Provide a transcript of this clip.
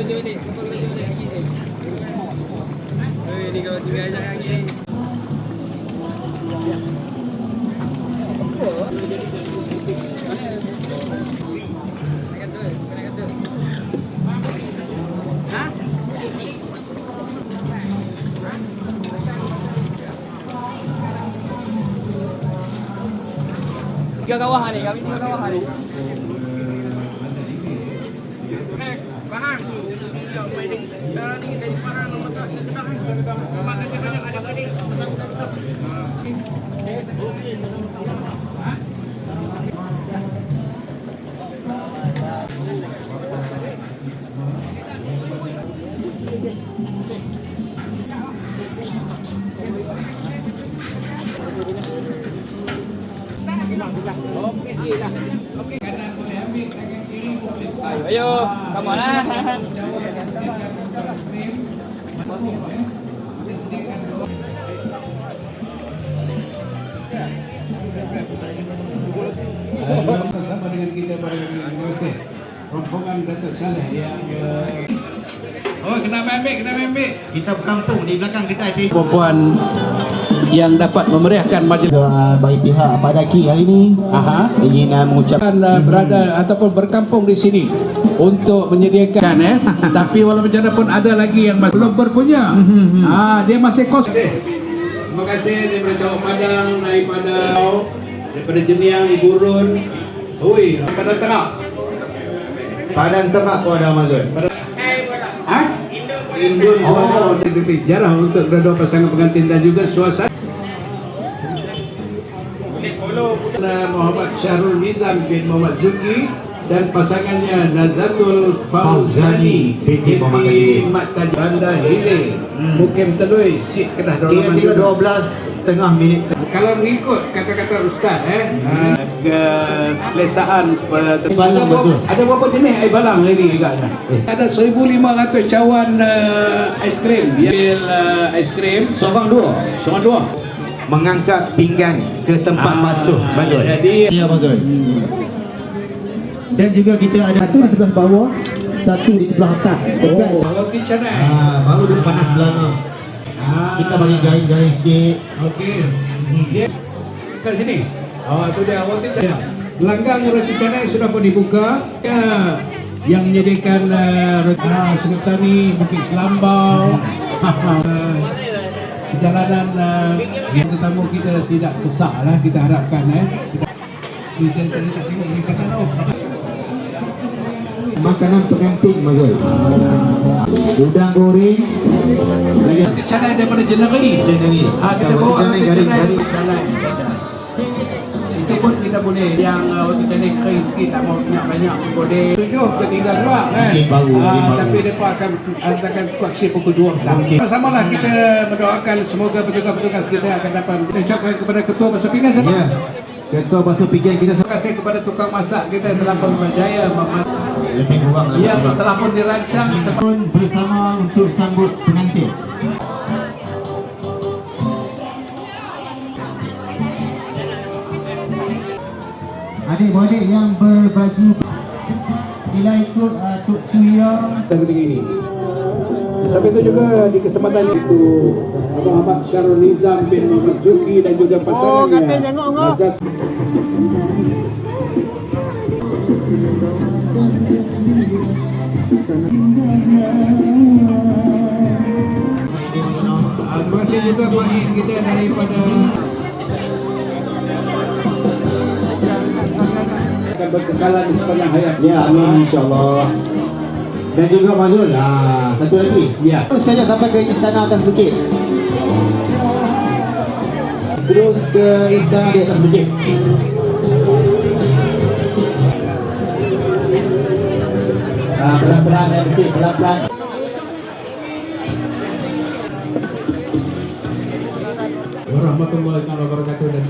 Tiga kawah ni, kami tiga kawah ni. Bahan. Kalau ni dari parang masak sedap. Makan banyak ada tadi. Ayo, come on lah. Bersama dengan kita pada terima kasih rombongan Datuk Saleh yang oh kena ambil. Kita berkampung di belakang kedai teh. Perempuan yang dapat memeriahkan majlis Bagi pihak Padaki hari ini ingin mengucapkan berada ataupun berkampung di sini untuk menyediakan tapi walaupun macam mana pun ada lagi yang masih belum berpunya. Dia masih kos. Terima kasih daripada Cawak Padang, daripada Jeniang, Gurun, daripada Tengah. Padang Tengah pun ada Mazul. Indun Jarah untuk kedua pasangan pengantin dan juga suasana. Muhammad Syahrul Nizam bin Muhammad Zuki dan pasangannya Nazatul Fauzani binti Muhammad Mat Banda Hilir Mukim Telui Sik Kedah kira-kira 12.5 minit. Kalau mengikut kata-kata ustaz keselesaan ada berapa jenis air balang ini juga ada 1,500 cawan aiskrim ais krim Seorang dua mengangkat pinggan ke tempat basuh Mazul. Ya Mazul. Dan juga kita ada satu di sebelah bawah, satu di sebelah atas. Roti canai. Baru dia panas sebelah ni. Kita bagi garing-garing sikit. Okey. Dia kat sini. Tu dia roti canai. Langgang roti canai sudah pun dibuka. Yang menyediakan roti Sekretari Bukit Selambau. Perjalanan tetamu kita tidak sesak lah, kita harapkan kita tak tengok ni kata makanan pengantin Mazul. Udang goreng lagi canai daripada Jeneri. Kita bawa roti canai itu pun kita boleh yang roti canai kering sikit, tak mau banyak boleh 7 ke 3 juga kan. Tapi mereka akan adakan kuaksi pukul 2 sama-samalah kita mendoakan semoga petugas-petugas kita akan dapat. Kita ucapkan kepada Ketua Basuh Pinggan siapa? Ketua Basuh Pinggan kita. Terima kasih kepada tukang masak kita telah pun berjaya memasak lebih kurang yang telah pun dirancang bersama untuk sambut pengantin. Adik-adik yang berbaju sila ikut Tok Cuya ini. Sampai itu juga di kesempatan itu Muhammad Syahrul Nizam bin Muhammad Zuki dan juga pasangannya Nazat. Terima kasih juga bagi kita daripada akan berkekalan di sepanjang hayat. Ya, amin insyaAllah. Dan juga Mazul, satu lagi. Terus saja sampai ke istana atas bukit. Terus ke istana di atas bukit. Pelan-pelan naik bukit, pelan-pelan. Warahmatullahi wabarakatuh dan